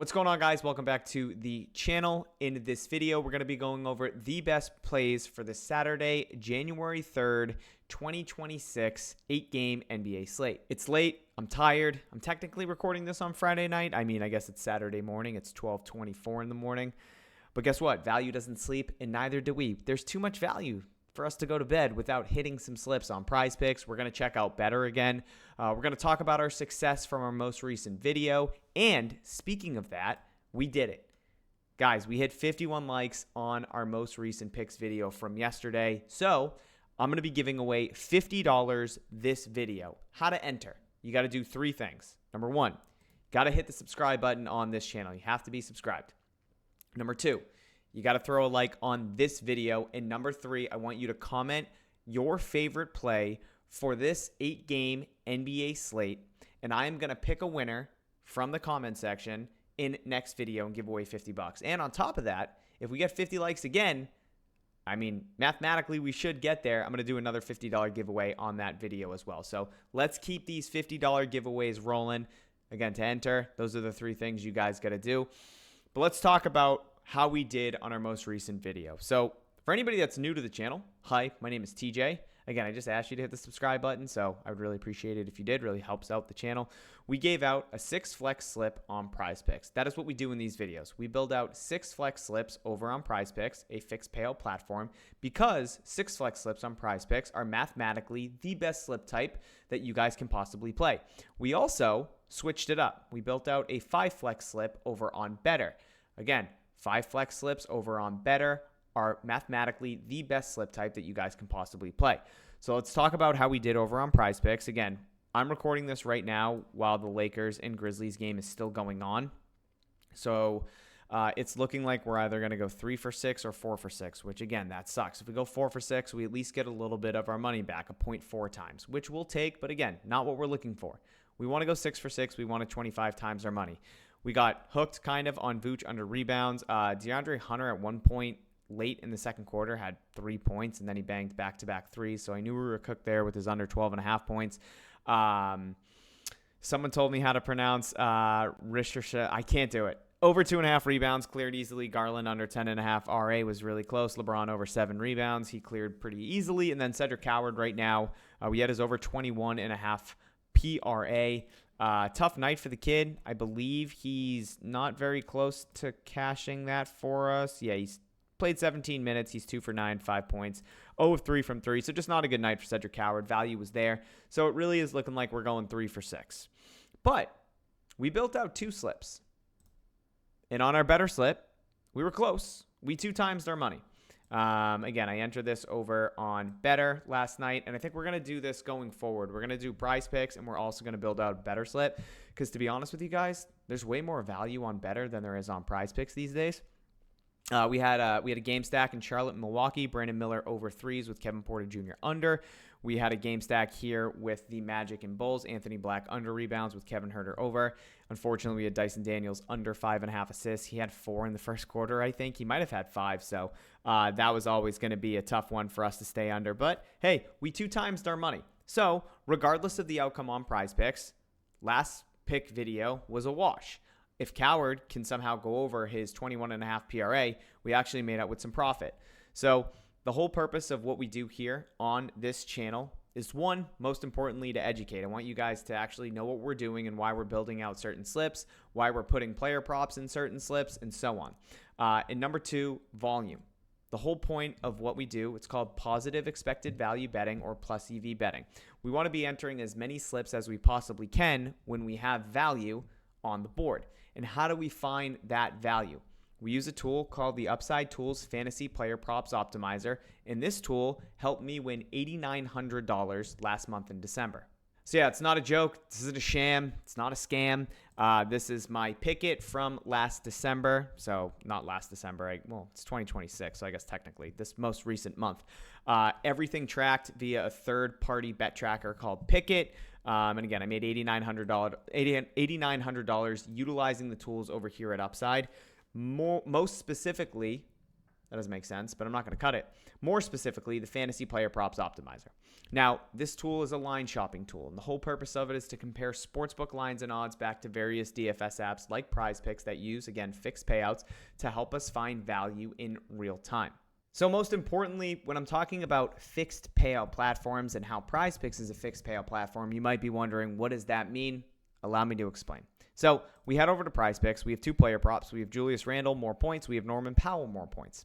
What's going on, guys? Welcome back to the channel. In this video, we're going to be going over the best plays for the Saturday, January 3rd, 2026 8-game NBA slate. It's late. I'm tired. I'm technically recording this on Friday night. I guess it's Saturday morning. It's 12:24 in the morning. But guess what? Value doesn't sleep, and neither do we. There's too much value for us to go to bed without hitting some slips on PrizePicks. We're going to check out Betr again. We're going to talk about our success from our most recent video. And speaking of that, we did it. Guys, we hit 51 likes on our most recent picks video from yesterday. So I'm going to be giving away $50 this video. How to enter? You got to do three things. Number one, got to hit the subscribe button on this channel. You have to be subscribed. Number two, you got to throw a like on this video. And number three, I want you to comment your favorite play for this 8-game NBA slate. And I am going to pick a winner from the comment section in next video and give away $50. And on top of that, if we get 50 likes again, mathematically we should get there. I'm going to do another $50 giveaway on that video as well. So let's keep these $50 giveaways rolling. Again, to enter, those are the three things you guys got to do. But let's talk about how we did on our most recent video. So for anybody that's new to the channel, hi, my name is TJ. Again, I just asked you to hit the subscribe button, so I would really appreciate it if you did. Really helps out the channel. We gave out a 6 flex slip on PrizePicks. That is what we do in these videos. We build out 6 flex slips over on PrizePicks, a fixed payout platform, because 6 flex slips on PrizePicks are mathematically the best slip type that you guys can possibly play. We also switched it up. We built out a 5 flex slip over on Betr. Again, 5 flex slips over on Betr are mathematically the best slip type that you guys can possibly play. So let's talk about how we did over on PrizePicks. Again, I'm recording this right now while the Lakers and Grizzlies game is still going on. So it's looking like we're either going to go 3 for 6 or 4 for 6, which again, that sucks. If we go 4 for 6, we at least get a little bit of our money back, a 0.4 times, which we'll take. But again, not what we're looking for. We want to go 6 for 6. We want to 25 times our money. We got hooked kind of on Vooch under rebounds. DeAndre Hunter at one point late in the second quarter had 3 points, and then he banged back-to-back threes. So I knew we were cooked there with his under 12.5 points. Someone told me how to pronounce Rishersha. I can't do it. Over 2.5 rebounds, cleared easily. Garland under 10.5. RA was really close. LeBron over 7 rebounds. He cleared pretty easily. And then Cedric Howard right now, we had his over 21.5 PRA. Tough night for the kid. I believe he's not very close to cashing that for us. Yeah, he's played 17 minutes. He's 2 for 9, 5 points. 0 of 3 from 3. So just not a good night for Cedric Howard. Value was there. So it really is looking like we're going 3 for 6. But we built out 2 slips. And on our better slip, we were close. We 2 times our money. Again, I entered this over on Betr last night, and I think we're going to do this going forward. We're going to do PrizePicks, and we're also going to build out a better slip, because to be honest with you guys, there's way more value on Betr than there is on PrizePicks these days. We had a game stack in Charlotte and Milwaukee. Brandon Miller over 3s with Kevin Porter Jr. under. We had a game stack here with the Magic and Bulls. Anthony Black under rebounds with Kevin Huerter over. Unfortunately, we had Dyson Daniels under 5.5 assists. He had 4 in the first quarter, I think. He might have had 5, so that was always going to be a tough one for us to stay under. But, hey, we 2 times our money. So, regardless of the outcome on PrizePicks, last pick video was a wash. If Coward can somehow go over his 21.5 PRA, we actually made out with some profit. So the whole purpose of what we do here on this channel is, one, most importantly, to educate. I want you guys to actually know what we're doing and why we're building out certain slips, why we're putting player props in certain slips, and so on. And number 2, volume. The whole point of what we do, it's called positive expected value betting or plus EV betting. We want to be entering as many slips as we possibly can when we have value on the board. And how do we find that value? We use a tool called the Upside Tools Fantasy Player Props Optimizer, and this tool helped me win $8,900 last month in December. So yeah, it's not a joke. This isn't a sham. It's not a scam. This is my picket from last December. So not last December. It's 2026, so I guess technically this most recent month. Everything tracked via a third-party bet tracker called Picket. And again, I made $8,900 utilizing the tools over here at Upside. Most specifically, That doesn't make sense, but I'm not going to cut it. More specifically, the Fantasy Player Props Optimizer. Now, this tool is a line shopping tool, and the whole purpose of it is to compare sportsbook lines and odds back to various DFS apps like PrizePicks that use, again, fixed payouts to help us find value in real time. So most importantly, when I'm talking about fixed payout platforms and how PrizePicks is a fixed payout platform, you might be wondering, what does that mean? Allow me to explain. So we head over to PrizePicks. We have two player props. We have Julius Randle, more points. We have Norman Powell, more points.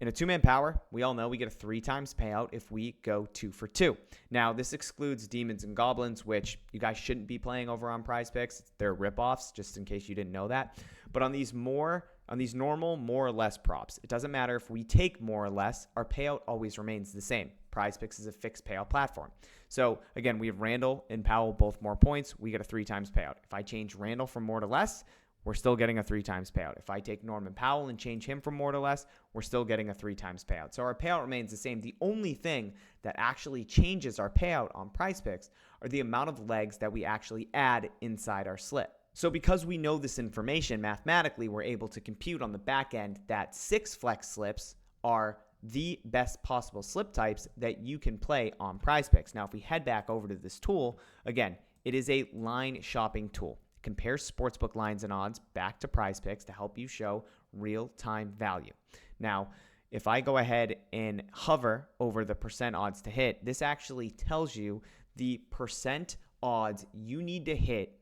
In a two-man power, we all know we get a 3 times payout if we go 2 for 2. Now, this excludes Demons and Goblins, which you guys shouldn't be playing over on PrizePicks. They're ripoffs, just in case you didn't know that. But on these normal, more or less props, it doesn't matter if we take more or less, our payout always remains the same. PrizePicks is a fixed payout platform. So again, we have Randle and Powell, both more points. We get a 3 times payout. If I change Randle from more to less, we're still getting a 3 times payout. If I take Norman Powell and change him from more to less, we're still getting a 3 times payout. So our payout remains the same. The only thing that actually changes our payout on PrizePicks are the amount of legs that we actually add inside our slip. So because we know this information, mathematically, we're able to compute on the back end that 6 flex slips are the best possible slip types that you can play on PrizePicks. Now, if we head back over to this tool, again, it is a line shopping tool. It compares sportsbook lines and odds back to PrizePicks to help you show real-time value. Now, if I go ahead and hover over the percent odds to hit, this actually tells you the percent odds you need to hit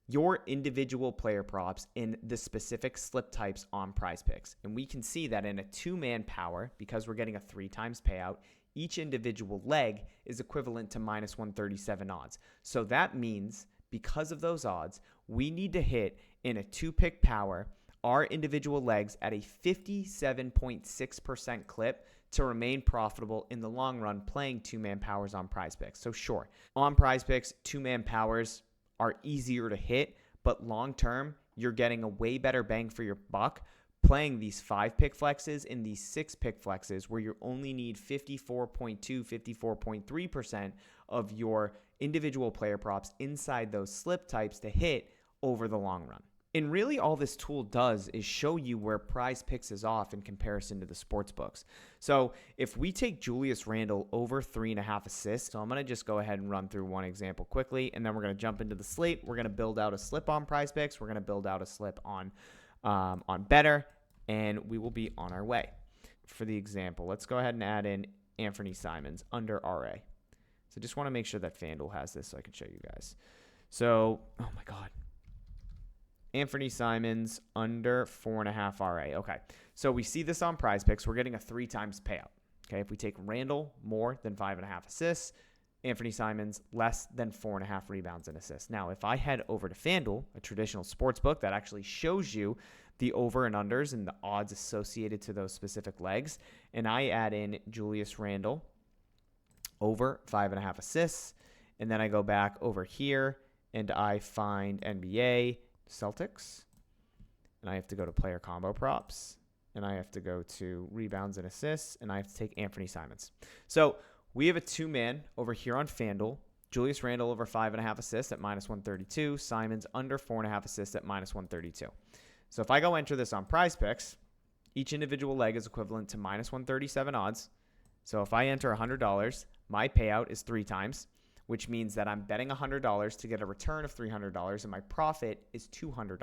your individual player props in the specific slip types on PrizePicks. And we can see that in a two-man power, because we're getting a 3 times payout, each individual leg is equivalent to minus 137 odds. So that means because of those odds, we need to hit in a 2-pick power our individual legs at a 57.6% clip to remain profitable in the long run playing two-man powers on PrizePicks. So sure, on PrizePicks, two-man powers are easier to hit, but long term, you're getting a way better bang for your buck playing these 5-pick flexes and these 6-pick flexes where you only need 54.2, 54.3% of your individual player props inside those slip types to hit over the long run. And really all this tool does is show you where PrizePicks is off in comparison to the sports books. So if we take Julius Randle over 3.5 assists, so I'm going to just go ahead and run through one example quickly, and then we're going to jump into the slate. We're going to build out a slip on PrizePicks. We're going to build out a slip on Betr, and we will be on our way. For the example, let's go ahead and add in Anthony Simons under RA. So just want to make sure that FanDuel has this so I can show you guys. So, oh my God. Anthony Simons under 4.5 RA. Okay, so we see this on PrizePicks. We're getting a 3 times payout. Okay, if we take Randle more than 5.5 assists, Anthony Simons less than 4.5 rebounds and assists. Now, if I head over to FanDuel, a traditional sports book that actually shows you the over and unders and the odds associated to those specific legs, and I add in Julius Randle over 5.5 assists, and then I go back over here and I find NBA Celtics, and I have to go to player combo props, and I have to go to rebounds and assists, and I have to take Anthony Simons. So we have a two-man over here on FanDuel. Julius Randle over 5.5 assists at minus 132. Simons under 4.5 assists at minus 132. So if I go enter this on PrizePicks, each individual leg is equivalent to minus 137 odds. So if I enter $100, my payout is 3 times, which means that I'm betting $100 to get a return of $300, and my profit is $200,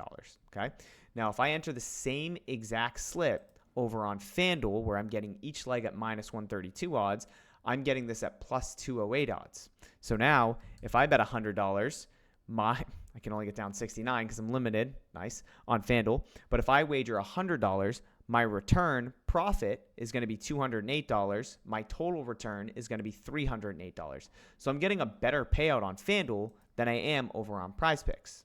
okay? Now, if I enter the same exact slip over on FanDuel, where I'm getting each leg at minus 132 odds, I'm getting this at plus 208 odds. So now, if I bet $100, I can only get down 69 because I'm limited, nice, on FanDuel. But if I wager $100, my return profit is going to be $208. My total return is going to be $308. So I'm getting a better payout on FanDuel than I am over on PrizePicks.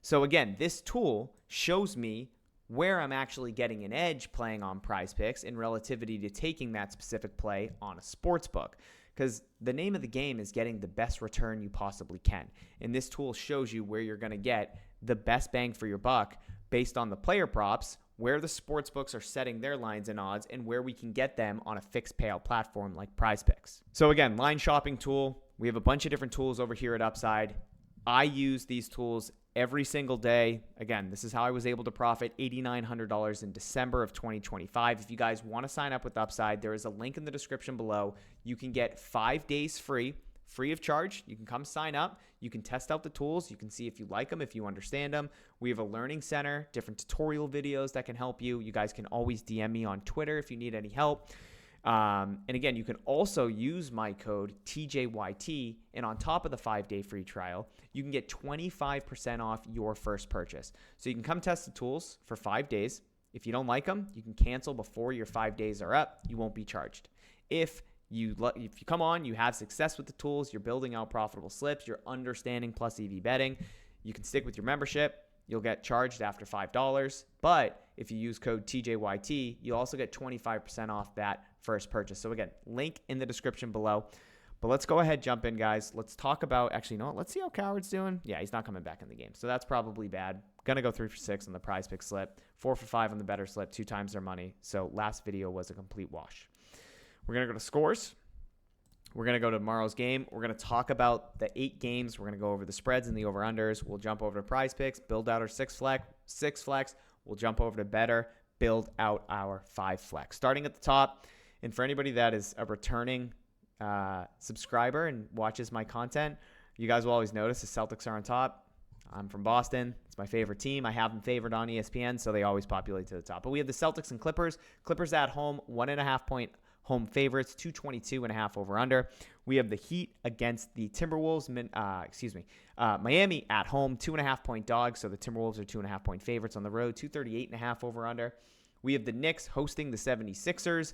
So again, this tool shows me where I'm actually getting an edge playing on PrizePicks in relativity to taking that specific play on a sports book. Because the name of the game is getting the best return you possibly can. And this tool shows you where you're going to get the best bang for your buck based on the player props, where the sports books are setting their lines and odds, and where we can get them on a fixed payout platform like PrizePicks. So again, line shopping tool. We have a bunch of different tools over here at Upside. I use these tools every single day. Again, this is how I was able to profit $8,900 in December of 2025. If you guys want to sign up with Upside, there is a link in the description below. You can get 5 days free of charge. You can come sign up. You can test out the tools. You can see if you like them, if you understand them. We have a learning center, different tutorial videos that can help you. You guys can always DM me on Twitter if you need any help. And again, you can also use my code TJYT, and on top of the 5-day free trial, you can get 25% off your first purchase. So you can come test the tools for 5 days. If you don't like them, you can cancel before your 5 days are up. You won't be charged. If you come on, you have success with the tools, you're building out profitable slips, you're understanding plus EV betting, you can stick with your membership. You'll get charged after $5. But if you use code TJYT, you also get 25% off that first purchase. So again, link in the description below. But let's go ahead, jump in, guys. Let's talk about, actually, you know what? Let's see how Coward's doing. Yeah, he's not coming back in the game. So that's probably bad. Going to go 3 for 6 on the PrizePicks slip, 4 for 5 on the Betr slip, 2 times their money. So last video was a complete wash. We're going to go to scores. We're going to go to tomorrow's game. We're going to talk about the 8 games. We're going to go over the spreads and the over-unders. We'll jump over to PrizePicks, build out our 6 flex. We'll jump over to Betr, build out our 5 flex. Starting at the top, and for anybody that is a returning subscriber and watches my content, you guys will always notice the Celtics are on top. I'm from Boston. It's my favorite team. I have them favored on ESPN, so they always populate to the top. But we have the Celtics and Clippers. Clippers at home, 1.5 point home favorites, 222.5 over under. We have the Heat against the Timberwolves. Miami at home, 2.5 point dogs. So the Timberwolves are 2.5 point favorites on the road, 238.5 over under. We have the Knicks hosting the 76ers.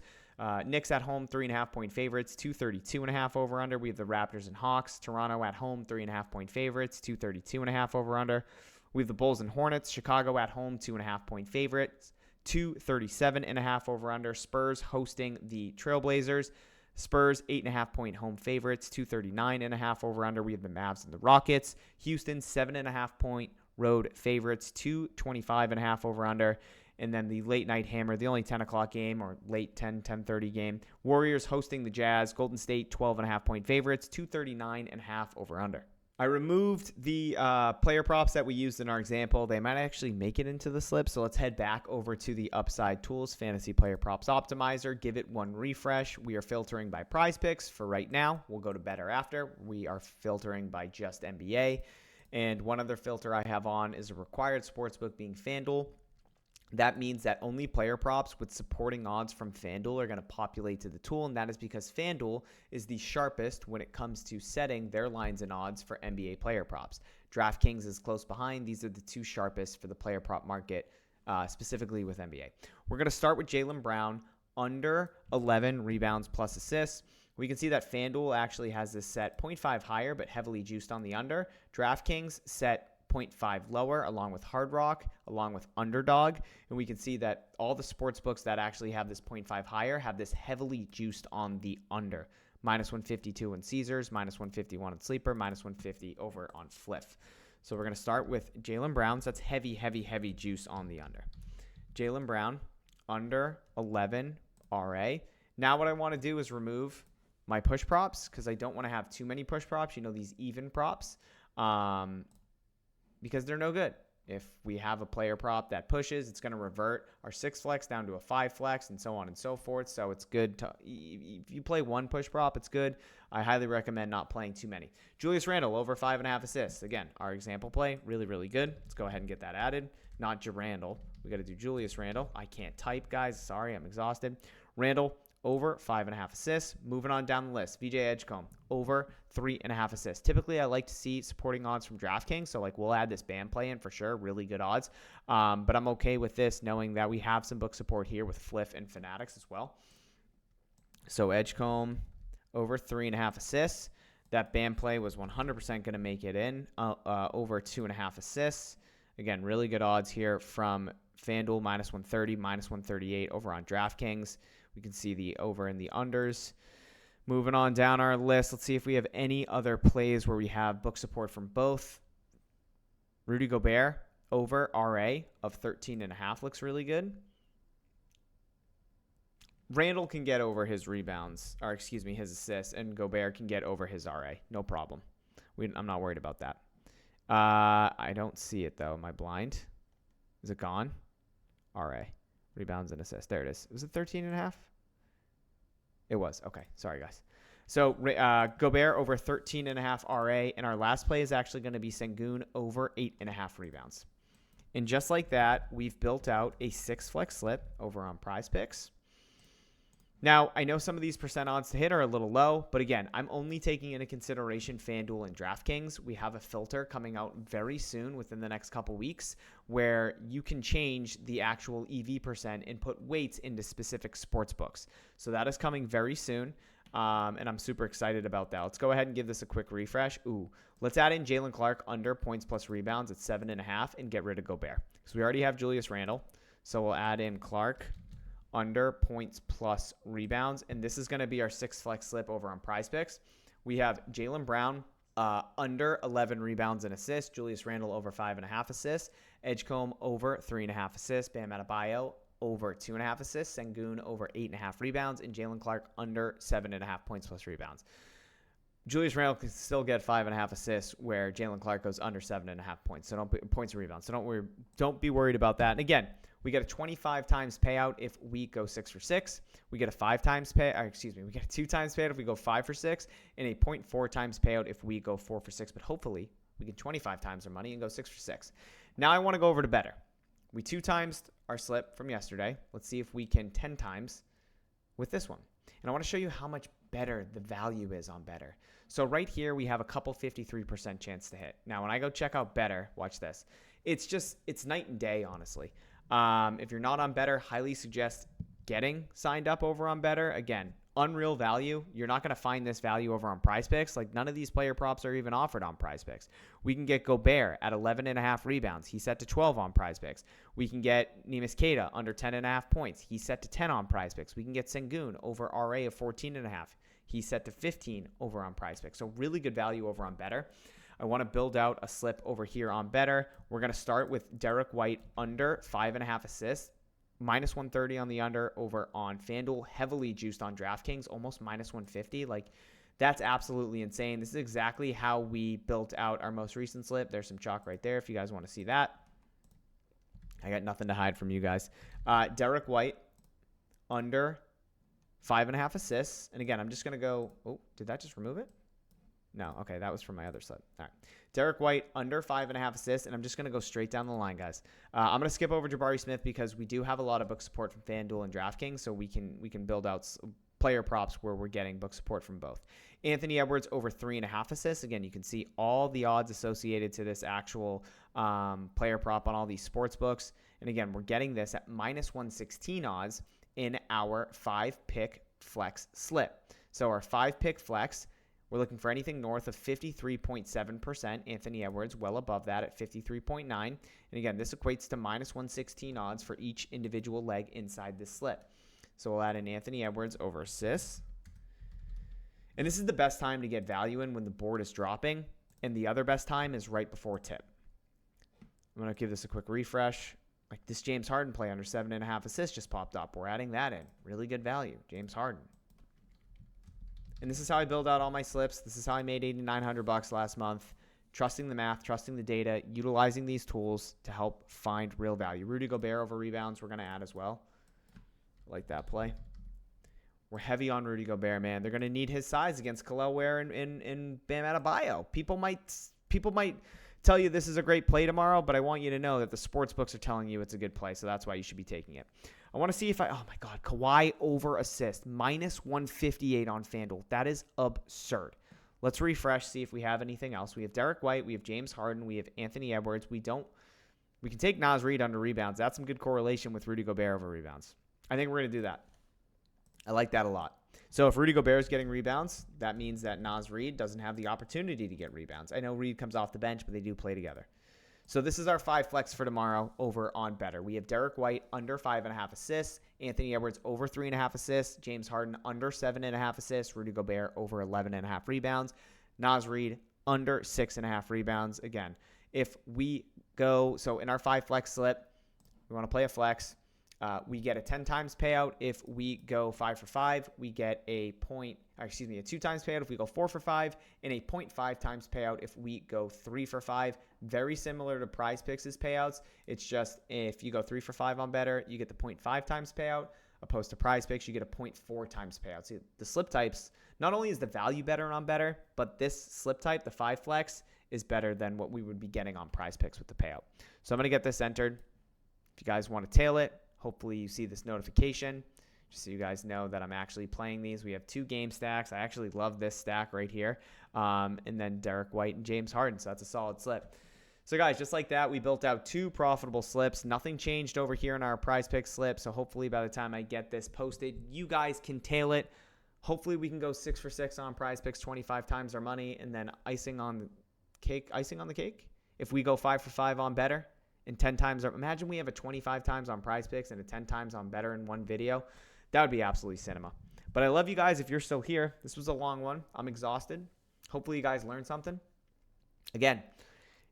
Knicks at home, 3.5 point favorites, 232.5 over under. We have the Raptors and Hawks. Toronto at home, 3.5 point favorites, 232.5 over under. We have the Bulls and Hornets. Chicago at home, 2.5 point favorites, 237.5 over under. Spurs hosting the Trailblazers. Spurs 8.5 point home favorites, 239.5 over under. We have the Mavs and the Rockets. Houston 7.5 point road favorites, 225.5 over under. And then the late night hammer, the only 10 o'clock game or late 10:30 game. Warriors hosting the Jazz. Golden State 12.5 point favorites, 239.5 over under. I removed the player props that we used in our example. They might actually make it into the slip. So let's head back over to the Upside Tools Fantasy Player Props Optimizer. Give it one refresh. We are filtering by PrizePicks for right now. We'll go to Betr after. We are filtering by just NBA. And one other filter I have on is a required sportsbook being FanDuel. That means that only player props with supporting odds from FanDuel are going to populate to the tool, and that is because FanDuel is the sharpest when it comes to setting their lines and odds for NBA player props. DraftKings is close behind. These are the 2 sharpest for the player prop market, specifically with NBA. We're going to start with Jaylen Brown, under 11 rebounds plus assists. We can see that FanDuel actually has this set 0.5 higher, but heavily juiced on the under. DraftKings set 0.5 lower, along with Hard Rock, along with Underdog. And we can see that all the sports books that actually have this 0.5 higher have this heavily juiced on the under. Minus 152 in Caesars, minus 151 in Sleeper, minus 150 over on Fliff. So we're going to start with Jaylen Brown. So that's heavy juice on the under. Jaylen Brown, under 11 RA. Now what I want to do is remove my push props because I don't want to have too many push props. You know, these even props. Because they're no good. If we have a player prop that pushes, it's going to revert our 6 flex down to a 5 flex and so on and so forth. So it's good to, if you play one push prop, it's good. I highly recommend not playing too many. Julius Randle, over 5.5 assists. Again, our example play, really good. Let's go ahead and get that added. Not Randle. We got to do Julius Randle. I can't type, guys. Sorry, I'm exhausted. Randle, over 5.5 assists. Moving on down the list. VJ Edgecombe, over 3.5 assists. Typically, I like to see supporting odds from DraftKings. So, we'll add this band play in for sure. Really good odds. But I'm okay with this, knowing that we have some book support here with Fliff and Fanatics as well. So, Edgecombe, over 3.5 assists. That band play was 100% going to make it in. Over 2.5 assists. Again, really good odds here from FanDuel, minus 130, minus 138 over on DraftKings. We can see the over and the unders. Moving on down our list, let's see if we have any other plays where we have book support from both. Rudy Gobert, over RA of 13.5 looks really good. Randall can get over his rebounds, or his assists, and Gobert can get over his RA. No problem. I'm not worried about that. I don't see it, though. Am I blind? Is it gone? RA. Rebounds and assists. There it is. Was it 13.5? It was. Okay. Sorry, guys. So Gobert over 13.5 RA. And our last play is actually going to be Sengun over 8.5 rebounds. And just like that, we've built out a 6 flex slip over on PrizePicks. Now, I know some of these percent odds to hit are a little low, but again, I'm only taking into consideration FanDuel and DraftKings. We have a filter coming out very soon within the next couple weeks where you can change the actual EV percent and put weights into specific sports books. So that is coming very soon, and I'm super excited about that. Let's go ahead and give this a quick refresh. Let's add in Jalen Clark under points plus rebounds at 7.5 and get rid of Gobert. Because we already have Julius Randle, so we'll add in Clark under points plus rebounds. And this is going to be our 6 flex slip over on PrizePicks. We have Jaylen Brown under 11 rebounds and assists. Julius Randle over 5.5 assists. Edgecombe over 3.5 assists. Bam Adebayo over 2.5 assists. Sengun over 8.5 rebounds. And Jalen Clark under 7.5 points plus rebounds. Julius Randle can still get 5.5 assists where Jalen Clark goes under 7.5 points. So points and rebounds. So don't be worried about that. And again, we get a 25 times payout if we go 6 for 6. We get a 5 times we get a 2 times payout if we go 5 for 6, and a 0.4 times payout if we go 4 for 6. But hopefully, we get 25 times our money and go 6 for 6. Now I want to go over to Betr. We 2 times our slip from yesterday. Let's see if we can 10 times with this one. And I want to show you how much better the value is on Betr. So right here, we have a couple 53% chance to hit. Now, when I go check out Betr, watch this. It's night and day, honestly. If you're not on Betr, highly suggest getting signed up over on Betr. Again, unreal value. You're not going to find this value over on PrizePicks. Like, none of these player props are even offered on PrizePicks. We can get Gobert at 11.5 rebounds. He's set to 12 on PrizePicks. We can get Neemias Queta under 10.5 points. He's set to 10 on PrizePicks. We can get Sengun over RA of 14.5. He's set to 15 over on PrizePicks. So really good value over on Betr. I want to build out a slip over here on Betr. We're going to start with Derek White under 5.5 assists, minus 130 on the under over on FanDuel, heavily juiced on DraftKings, almost minus 150. Like, that's absolutely insane. This is exactly how we built out our most recent slip. There's some chalk right there if you guys want to see that. I got nothing to hide from you guys. Derek White under 5.5 assists. And again, I'm just going to go, did that just remove it? No, okay, that was from my other slip. All right. Derek White under 5.5 assists, and I'm just going to go straight down the line, guys. I'm going to skip over Jabari Smith because we do have a lot of book support from FanDuel and DraftKings, so we can build out player props where we're getting book support from both. Anthony Edwards over 3.5 assists. Again, you can see all the odds associated to this actual player prop on all these sports books. And again, we're getting this at minus 116 odds in our 5-pick flex slip. So our 5-pick flex, we're looking for anything north of 53.7%. Anthony Edwards well above that at 53.9. And again, this equates to minus 116 odds for each individual leg inside this slip. So we'll add in Anthony Edwards over assists. And this is the best time to get value in when the board is dropping. And the other best time is right before tip. I'm going to give this a quick refresh. Like, this James Harden play under 7.5 assists just popped up. We're adding that in. Really good value. James Harden. And this is how I build out all my slips. This is how I made $8,900 last month. Trusting the math, trusting the data, utilizing these tools to help find real value. Rudy Gobert over rebounds we're going to add as well. I like that play. We're heavy on Rudy Gobert, man. They're going to need his size against Kel'el Ware and Bam Adebayo. People might tell you this is a great play tomorrow, but I want you to know that the sports books are telling you it's a good play, so that's why you should be taking it. I want to see if oh my God, Kawhi over assist, minus 158 on FanDuel. That is absurd. Let's refresh, see if we have anything else. We have Derek White, we have James Harden, we have Anthony Edwards. We can take Naz Reid under rebounds. That's some good correlation with Rudy Gobert over rebounds. I think we're going to do that. I like that a lot. So if Rudy Gobert is getting rebounds, that means that Naz Reid doesn't have the opportunity to get rebounds. I know Reid comes off the bench, but they do play together. So this is our 5 flex for tomorrow over on Betr. We have Derek White under 5.5 assists, Anthony Edwards over 3.5 assists, James Harden under 7.5 assists, Rudy Gobert over 11.5 rebounds, Naz Reid under 6.5 rebounds. Again, if we go, so in our 5 flex slip, we want to play a flex. We get a 10 times payout if we go 5 for 5. We get a 2 times payout if we go 4 for 5, and a 0.5 times payout if we go 3 for 5. Very similar to PrizePicks' payouts. It's just if you go 3 for 5 on Betr, you get the 0.5 times payout. Opposed to PrizePicks, you get a 0.4 times payout. So the slip types, not only is the value better on Betr, but this slip type, the 5 flex, is better than what we would be getting on PrizePicks with the payout. So I'm going to get this entered. If you guys want to tail it, hopefully you see this notification, just so you guys know that I'm actually playing these. We have 2 game stacks. I actually love this stack right here. And then Derek White and James Harden, so that's a solid slip. So guys, just like that, we built out 2 profitable slips. Nothing changed over here in our PrizePicks slip, so hopefully by the time I get this posted, you guys can tail it. Hopefully we can go 6 for 6 on PrizePicks, 25 times our money, and then icing on the cake, if we go 5 for 5 on Betr and 10 times our, imagine we have a 25 times on PrizePicks and a 10 times on Betr in one video. That would be absolutely cinema. But I love you guys if you're still here. This was a long one. I'm exhausted. Hopefully you guys learned something. Again,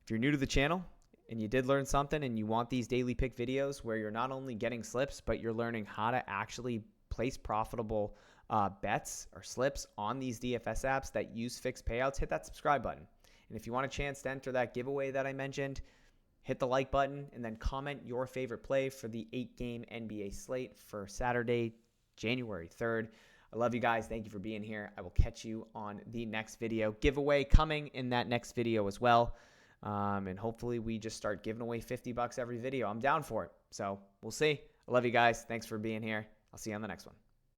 if you're new to the channel and you did learn something and you want these daily pick videos where you're not only getting slips, but you're learning how to actually place profitable bets or slips on these DFS apps that use fixed payouts, hit that subscribe button. And if you want a chance to enter that giveaway that I mentioned, hit the like button and then comment your favorite play for the 8-game NBA slate for Saturday, January 3rd. I love you guys. Thank you for being here. I will catch you on the next video. Giveaway coming in that next video as well. And hopefully we just start giving away $50 every video. I'm down for it. So we'll see. I love you guys. Thanks for being here. I'll see you on the next one.